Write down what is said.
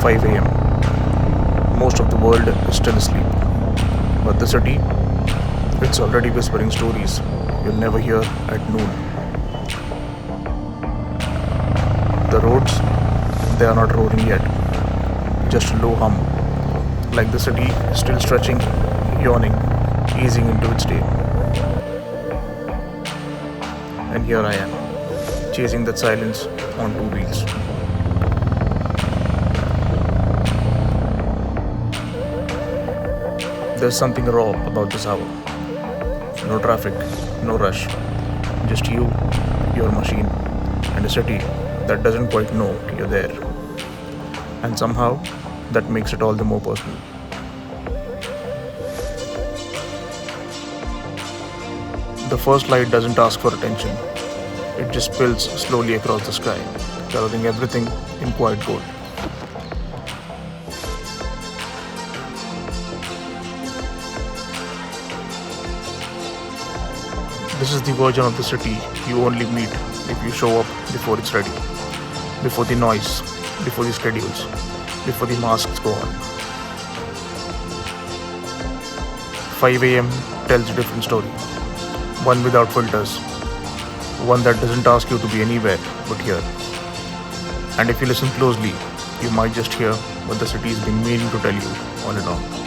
5 a.m. Most of the world is still asleep. But the city, it's already whispering stories you'll never hear at noon. The roads, they are not roaring yet, just a low hum, like the city is still stretching, yawning, easing into its day. And here I am, chasing that silence on two wheels. There's something raw about this hour. No traffic, no rush. Just you, your machine, and a city that doesn't quite know you're there. And somehow, that makes it all the more personal. The first light doesn't ask for attention. It just spills slowly across the sky, coloring everything in quiet gold. This is the version of the city you only meet if you show up before it's ready, before the noise, before the schedules, before the masks go on. 5 a.m. tells a different story, one without filters, one that doesn't ask you to be anywhere but here. And if you listen closely, you might just hear what the city's been meaning to tell you all along.